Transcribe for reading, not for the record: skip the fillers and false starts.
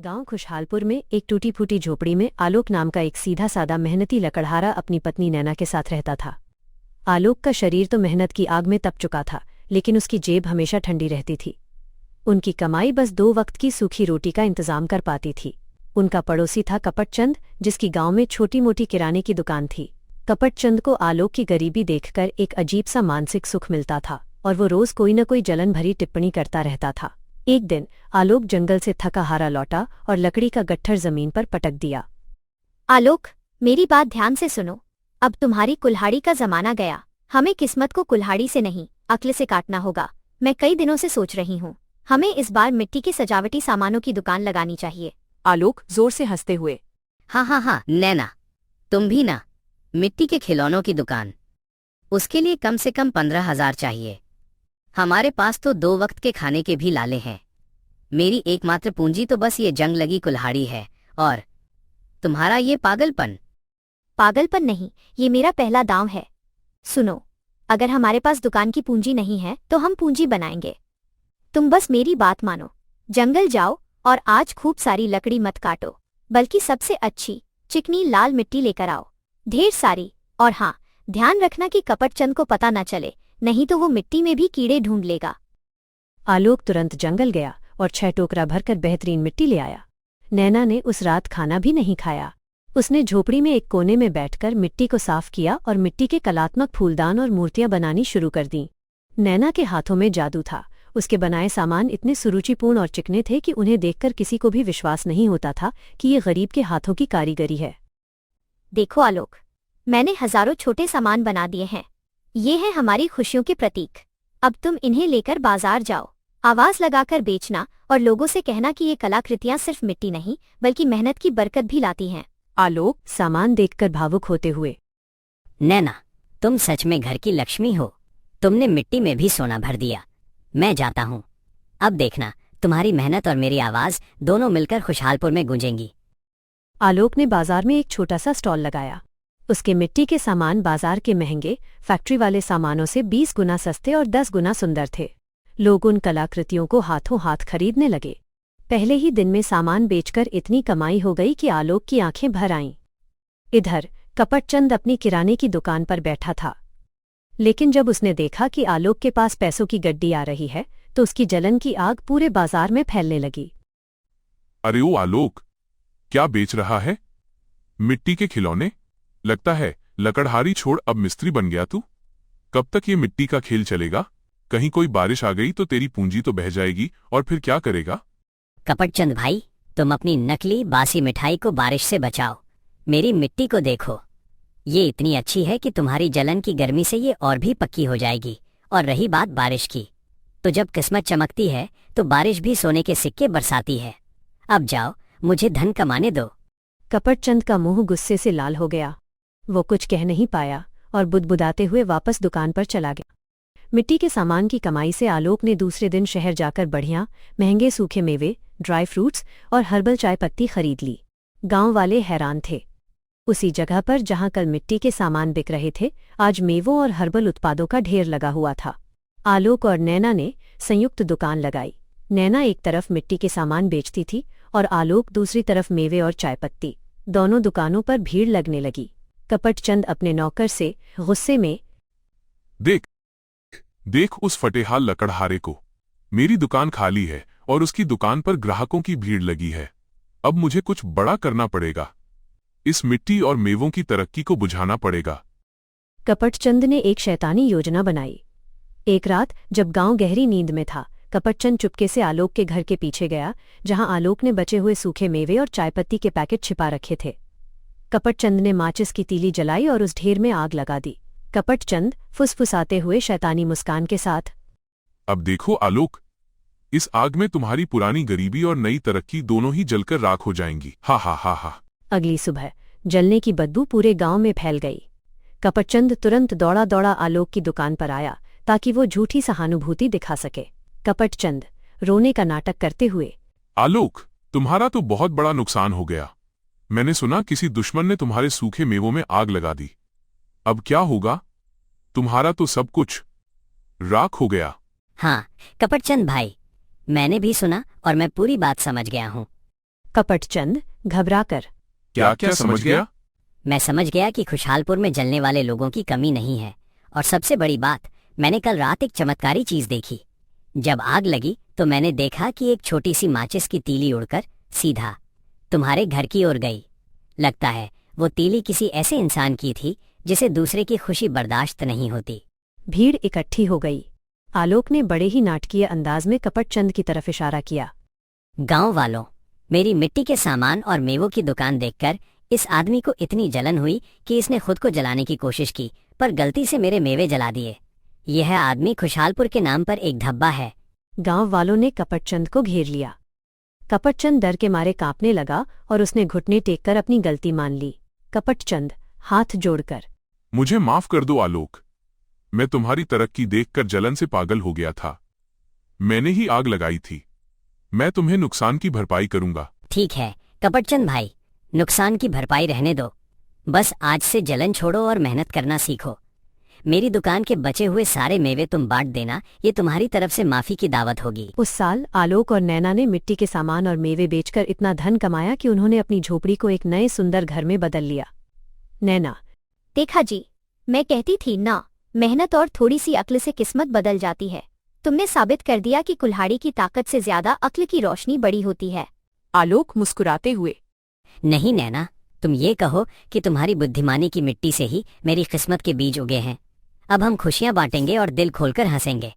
गांव खुशहालपुर में एक टूटी फूटी झोपड़ी में आलोक नाम का एक सीधा सादा मेहनती लकड़हारा अपनी पत्नी नैना के साथ रहता था। आलोक का शरीर तो मेहनत की आग में तप चुका था, लेकिन उसकी जेब हमेशा ठंडी रहती थी। उनकी कमाई बस 2 वक्त की सूखी रोटी का इंतजाम कर पाती थी। उनका पड़ोसी था कपटचंद, जिसकी गांव में छोटी मोटी किराने की दुकान थी। कपटचंद को आलोक की गरीबी देखकर एक अजीब सा मानसिक सुख मिलता था और वो रोज कोई न कोई जलन भरी टिप्पणी करता रहता था। एक दिन आलोक जंगल से थका हारा लौटा और लकड़ी का गट्ठर जमीन पर पटक दिया। आलोक, मेरी बात ध्यान से सुनो। अब तुम्हारी कुल्हाड़ी का जमाना गया। हमें किस्मत को कुल्हाड़ी से नहीं, अक्ल से काटना होगा। मैं कई दिनों से सोच रही हूँ, हमें इस बार मिट्टी के सजावटी सामानों की दुकान लगानी चाहिए। आलोक जोर से हंसते हुए, हाँ नैना, तुम भी ना। मिट्टी के खिलौनों की दुकान, उसके लिए कम से कम 15,000 चाहिए। हमारे पास तो 2 वक्त के खाने के भी लाले हैं। मेरी एकमात्र पूंजी तो बस ये जंग लगी कुल्हाड़ी है, और तुम्हारा ये पागलपन। पागलपन नहीं, ये मेरा पहला दांव है। सुनो, अगर हमारे पास दुकान की पूंजी नहीं है तो हम पूंजी बनाएंगे। तुम बस मेरी बात मानो। जंगल जाओ और आज खूब सारी लकड़ी मत काटो, बल्कि सबसे अच्छी चिकनी लाल मिट्टी लेकर आओ, ढेर सारी। और हाँ, ध्यान रखना कि कपटचंद को पता न चले, नहीं तो वो मिट्टी में भी कीड़े ढूंढ लेगा। आलोक तुरंत जंगल गया और 6 टोकरा भरकर बेहतरीन मिट्टी ले आया। नैना ने उस रात खाना भी नहीं खाया। उसने झोपड़ी में एक कोने में बैठकर मिट्टी को साफ किया और मिट्टी के कलात्मक फूलदान और मूर्तियां बनानी शुरू कर दीं। नैना के हाथों में जादू था। उसके बनाए सामान इतने सुरुचिपूर्ण और चिकने थे कि उन्हें देखकर किसी को भी विश्वास नहीं होता था कि ये गरीब के हाथों की कारीगरी है। देखो आलोक, मैंने हजारों छोटे सामान बना दिए हैं। ये हैं हमारी खुशियों के प्रतीक। अब तुम इन्हें लेकर बाजार जाओ, आवाज लगाकर बेचना और लोगों से कहना कि ये कलाकृतियां सिर्फ मिट्टी नहीं बल्कि मेहनत की बरकत भी लाती हैं। आलोक सामान देखकर भावुक होते हुए, नैना, तुम सच में घर की लक्ष्मी हो। तुमने मिट्टी में भी सोना भर दिया। मैं जाता हूँ। अब देखना, तुम्हारी मेहनत और मेरी आवाज दोनों मिलकर खुशहालपुर में गूंजेंगी। आलोक ने बाजार में एक छोटा सा स्टॉल लगाया। उसके मिट्टी के सामान बाजार के महंगे फैक्ट्री वाले सामानों से 20 गुना सस्ते और 10 गुना सुंदर थे। लोग उन कलाकृतियों को हाथों हाथ खरीदने लगे। पहले ही दिन में सामान बेचकर इतनी कमाई हो गई कि आलोक की आंखें भर आईं। इधर कपटचंद अपनी किराने की दुकान पर बैठा था, लेकिन जब उसने देखा कि आलोक के पास पैसों की गड्डी आ रही है तो उसकी जलन की आग पूरे बाजार में फैलने लगी। अरे ओ आलोक, क्या बेच रहा है? मिट्टी के खिलौने? लगता है लकड़हारी छोड़ अब मिस्त्री बन गया तू। कब तक ये मिट्टी का खेल चलेगा? कहीं कोई बारिश आ गई तो तेरी पूंजी तो बह जाएगी, और फिर क्या करेगा? कपटचंद भाई, तुम अपनी नकली बासी मिठाई को बारिश से बचाओ। मेरी मिट्टी को देखो, ये इतनी अच्छी है कि तुम्हारी जलन की गर्मी से ये और भी पक्की हो जाएगी। और रही बात बारिश की, तो जब किस्मत चमकती है तो बारिश भी सोने के सिक्के बरसाती है। अब जाओ, मुझे धन कमाने दो। कपटचंद का मुंह गुस्से से लाल हो गया। वो कुछ कह नहीं पाया और बुदबुदाते हुए वापस दुकान पर चला गया। मिट्टी के सामान की कमाई से आलोक ने दूसरे दिन शहर जाकर बढ़िया महंगे सूखे मेवे, ड्राई फ्रूट्स और हर्बल चाय पत्ती खरीद ली। गांव वाले हैरान थे। उसी जगह पर जहां कल मिट्टी के सामान बिक रहे थे, आज मेवों और हर्बल उत्पादों का ढेर लगा हुआ था। आलोक और नैना ने संयुक्त दुकान लगाई। नैना एक तरफ मिट्टी के सामान बेचती थी और आलोक दूसरी तरफ मेवे और चाय पत्ती। दोनों दुकानों पर भीड़ लगने लगी। कपटचंद अपने नौकर से गुस्से में, देख उस फटेहाल लकड़हारे को। मेरी दुकान खाली है और उसकी दुकान पर ग्राहकों की भीड़ लगी है। अब मुझे कुछ बड़ा करना पड़ेगा। इस मिट्टी और मेवों की तरक्की को बुझाना पड़ेगा। कपटचंद ने एक शैतानी योजना बनाई। एक रात जब गांव गहरी नींद में था, कपटचंद चुपके से आलोक के घर के पीछे गया, जहां आलोक ने बचे हुए सूखे मेवे और चायपत्ती के पैकेट छिपा रखे थे। कपटचंद ने माचिस की तीली जलाई और उस ढेर में आग लगा दी। कपटचंद फुसफुसाते हुए शैतानी मुस्कान के साथ, अब देखो आलोक, इस आग में तुम्हारी पुरानी गरीबी और नई तरक्की दोनों ही जलकर राख हो जाएंगी। हा हा हा हा। अगली सुबह जलने की बदबू पूरे गांव में फैल गई। कपटचंद तुरंत दौड़ा दौड़ा आलोक की दुकान पर आया ताकि वो झूठी सहानुभूति दिखा सके। कपटचंद रोने का नाटक करते हुए, आलोक, तुम्हारा तो बहुत बड़ा नुकसान हो गया। मैंने सुना किसी दुश्मन ने तुम्हारे सूखे मेवों में आग लगा दी। अब क्या होगा? तुम्हारा तो सब कुछ राख हो गया। हाँ कपटचंद भाई, मैंने भी सुना और मैं पूरी बात समझ गया हूँ। कपटचंद घबराकर। क्या क्या समझ गया? मैं समझ गया कि खुशहालपुर में जलने वाले लोगों की कमी नहीं है। और सबसे बड़ी बात, मैंने कल रात एक चमत्कारी चीज देखी। जब आग लगी तो मैंने देखा कि एक छोटी सी माचिस की तीली उड़कर सीधा तुम्हारे घर की ओर गई। लगता है वो तीली किसी ऐसे इंसान की थी जिसे दूसरे की खुशी बर्दाश्त नहीं होती। भीड़ इकट्ठी हो गई। आलोक ने बड़े ही नाटकीय अंदाज में कपटचंद की तरफ इशारा किया। गांव वालों, मेरी मिट्टी के सामान और मेवों की दुकान देखकर इस आदमी को इतनी जलन हुई कि इसने खुद को जलाने की कोशिश की, पर गलती से मेरे मेवे जला दिए। यह आदमी खुशहालपुर के नाम पर एक धब्बा है। गांव वालों ने कपटचंद को घेर लिया। कपटचंद डर के मारे कांपने लगा और उसने घुटने टेककर अपनी गलती मान ली। कपटचंद हाथ जोड़कर। मुझे माफ कर दो आलोक, मैं तुम्हारी तरक्की देखकर जलन से पागल हो गया था। मैंने ही आग लगाई थी। मैं तुम्हें नुकसान की भरपाई करूंगा। ठीक है कपटचंद भाई, नुकसान की भरपाई रहने दो। बस आज से जलन छोड़ो और मेहनत करना सीखो। मेरी दुकान के बचे हुए सारे मेवे तुम बांट देना, ये तुम्हारी तरफ से माफी की दावत होगी। उस साल आलोक और नैना ने मिट्टी के सामान और मेवे बेचकर इतना धन कमाया कि उन्होंने अपनी झोपड़ी को एक नए सुंदर घर में बदल लिया। नैना। देखा जी, मैं कहती थी ना, मेहनत और थोड़ी सी अक्ल से किस्मत बदल जाती है। तुमने साबित कर दिया कि कुल्हाड़ी की ताकत से ज्यादा अक्ल की रोशनी बड़ी होती है। आलोक मुस्कुराते हुए। नहीं नैना, तुम ये कहो कि तुम्हारी बुद्धिमानी की मिट्टी से ही मेरी किस्मत के बीज उगे हैं। अब हम खुशियां बांटेंगे और दिल खोलकर हंसेंगे।